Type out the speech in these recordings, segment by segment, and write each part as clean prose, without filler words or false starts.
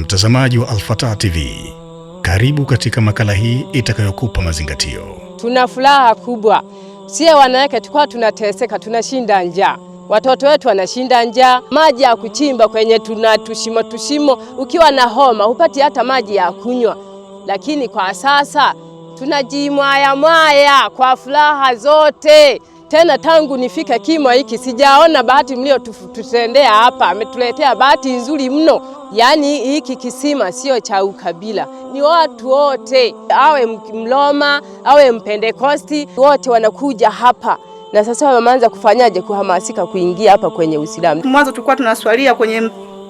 Mtazamaji wa Al-Fatah TV, karibu katika makala hii itakayokupa mazingatio. Tuna furaha kubwa. Sie wanawake tukua tunateseka, tunashinda njaa. Watoto wetu wanashinda njaa. Maji ya kuchimba kwenye tushimo, ukiwa na homa hupati hata maji ya kunywa. Lakini kwa sasa tunajimwaya kwa furaha zote. Tena tangu nifika kimo hiki sijaona bahati mlio tutendea hapa. Ametuletea bahati nzuri mno. Yaani hiki kisima sio cha ukabila. Ni watu wote, awe Mloma, awe Mpentekosti, wote wanakuja hapa. Na sasa wameanza kufanyaje kuhamasika kuingia hapa kwenye Uislamu. Mwanzo tulikuwa tunaswalia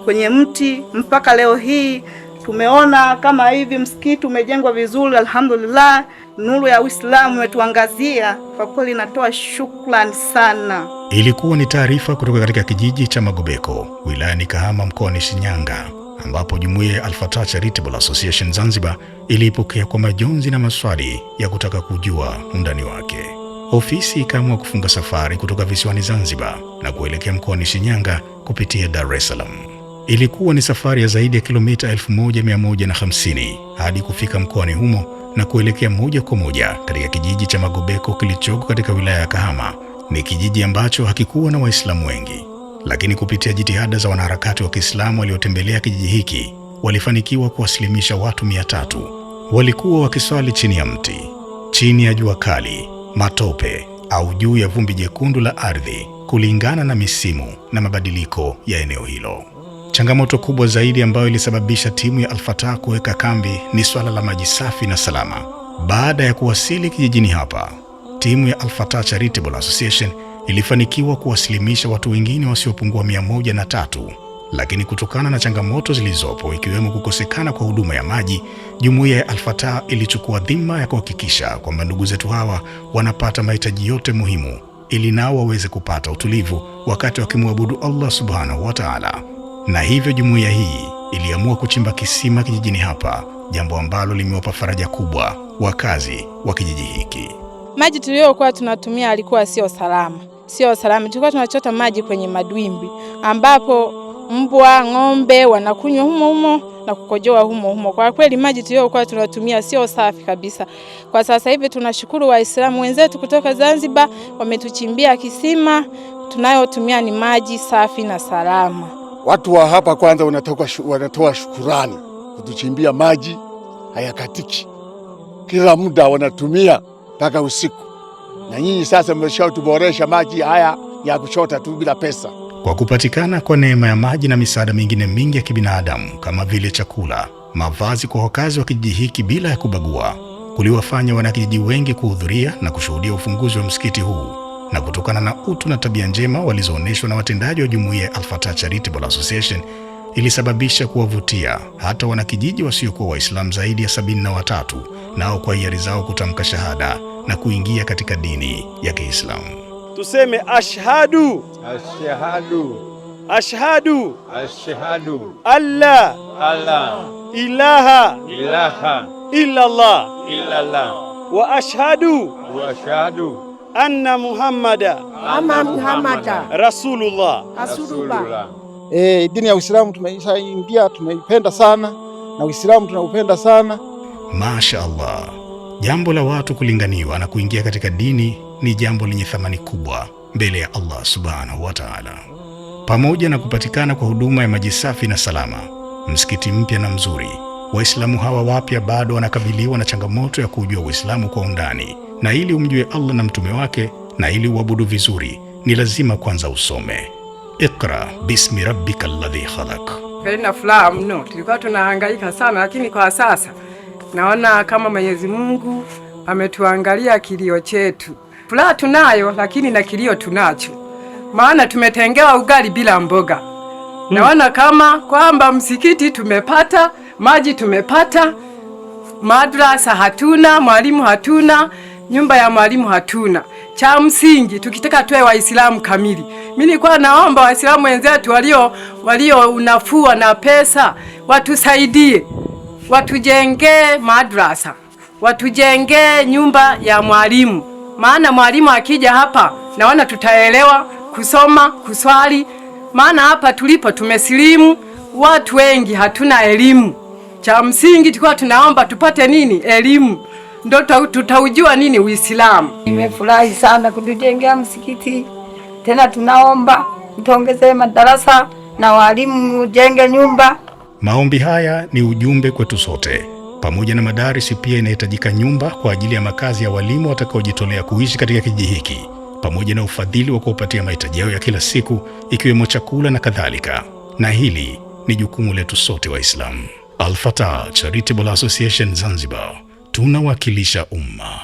kwenye mti, mpaka leo hii tumeona kama hivi msikiti umejengwa vizuri, alhamdulillah. Nuru ya Uislamu imetuangazia, kwa kweli natoa shukrani sana. Ilikuwa ni taarifa kutoka katika kijiji cha Magobeko, wilayani Kahama, mkoani Shinyanga, ambapo jumuiya ya Al-Fatah Charitable Association Zanzibar ilipokea kwa majonzi na maswali ya kutaka kujua undani wake. Ofisi ikaamua kufunga safari kutoka visiwani Zanzibar na kuelekea mkoani Shinyanga kupitia Dar es Salaam. Ilikuwa ni safari ya zaidi ya kilomita 1150 hadi kufika mkoani humo na kuelekea moja kwa moja katika kijiji cha Magobeko kilichoko katika wilaya ya Kahama. Ni kijiji ambacho hakikuwa na Waislamu wengi, lakini kupitia jitihada za wanaharakati wa Kiislamu waliotembelea kijiji hiki walifanikiwa kuwasilimisha watu 300. Walikuwa wakiswali chini ya mti, chini ya jua kali, matope au juu ya vumbi jekundu la ardhi, kulingana na misimu na mabadiliko ya eneo hilo. Changamoto kubwa zaidi ambayo ilisababisha timu ya Al-Fatah kuweka kambi ni swala la maji safi na salama. Baada ya kuwasili kijijini hapa, timu ya Al-Fatah Charitable Association ilifanikiwa kuwasilimisha watu wengine wasiopungua 103, lakini kutokana na changamoto zilizopo ikiwemo kukosekana kwa huduma ya maji, jumuiya ya Al-Fatah ilichukua dhima ya kuhakikisha kwamba ndugu zetu hawa wanapata mahitaji yote muhimu ili nao waweze kupata utulivu wakati wakimwabudu Allah Subhanahu wa Ta'ala. Na hivyo jumuiya hii iliamua kuchimba kisima kijijini hapa, jambo ambalo limewapa faraja kubwa wakazi wa kijiji hiki. Maji tuliyokuwa tunatumia alikuwa sio salama. Tulikuwa tunachota maji kwenye madwimbi ambapo mbwa, ng'ombe wanakunywa humo na kukojoa humo. Kwa kweli maji tuliyokuwa tunatumia sio safi kabisa. Kwa sasa hivi tunashukuru Waislamu wenzetu kutoka Zanzibar wametuchimbia kisima, tunayotumia ni maji safi na salama. Watu wa hapa kwanza wanatoa shukurani kutuchimbia maji hayakatiki. Kila muda wanatumia mpaka usiku. Na nyinyi sasa mmeshatuboresha maji haya ya kuchota tu bila pesa. Kwa kupatikana kwa neema ya maji na misaada mingine mingi ya kibinadamu kama vile chakula, mavazi kwa wakazi wa kijiji hiki bila ya kubagua, kuliwafanya wanakijiji wengi kuhudhuria na kushuhudia ufunguzi wa msikiti huu. Na kutokana na utu na tabia njema walizoonyeshwa na watendaji wa jumuiya ya Al-Fatah Charitable Association, ilisababisha kuwavutia hata wanakijiji wasiokuwa Waislamu zaidi ya 73, nao kwa hiari zao kutamka shahada na kuingia katika dini ya Kiislamu. Tuseme ashhadu alla ilaha illallah wa ashhadu anna Muhammada Rasulullah. Dini ya Uislamu tumeshaingia, tumeipenda sana na Uislamu tunaupenda sana. Masha Allah. Jambo la watu kulinganiwa na kuingia katika dini ni jambo lenye thamani kubwa mbele ya Allah Subhanahu wa Ta'ala. Pamoja na kupatikana kwa huduma ya maji safi na salama, msikiti mpya na mzuri, Waislamu hawa wapya bado wanakabiliwa na changamoto ya kujua Uislamu kwa undani. Na ili umjue Allah na mtume wake na ili uabudu vizuri, ni lazima kwanza usome. Iqra bismi rabbikal ladhi khalaq. Na furaha mno. Tulikuwa tunahangaika sana, lakini kwa sasa naona kama Mwenyezi Mungu ametuangalia kilio chetu. Furaha tunayo, lakini na kilio tunacho. Maana tumetengewa ugali bila mboga. Naona kama kwamba msikiti tumepata, maji tumepata, madrasa hatuna, mwalimu hatuna, nyumba ya mwalimu hatuna. Cha msingi tukitaka tuwe Waislamu kamili. Mimi nilikuwa naomba Waislamu wenzetu walio unafua na pesa watusaidie. Watujengee madrasa, watujengee nyumba ya mwalimu. Maana mwalimu akija hapa naona tutaelewa kusoma, kuswali. Maana hapa tulipo tumesilimu, watu wengi hatuna elimu. Cha msingi tulikuwa tunaomba tupate nini? Elimu. Ndio tutaujua nini Uislamu. Nimefurahi sana kutujengea msikiti. Tena tunaomba mtuongezee madarasa na walimu mjenge nyumba. Maombi haya ni ujumbe kwetu sote. Pamoja na madarisi pia inahitajika nyumba kwa ajili ya makazi ya walimu watakaojitolea kuishi katika kijiji hiki, pamoja na ufadhili wa kuwapatia mahitaji yao ya kila siku ikiwemo chakula na kadhalika. Na hili ni jukumu letu sote Waislamu. Al-Fatah Charitable Association Zanzibar, tunawakilisha umma.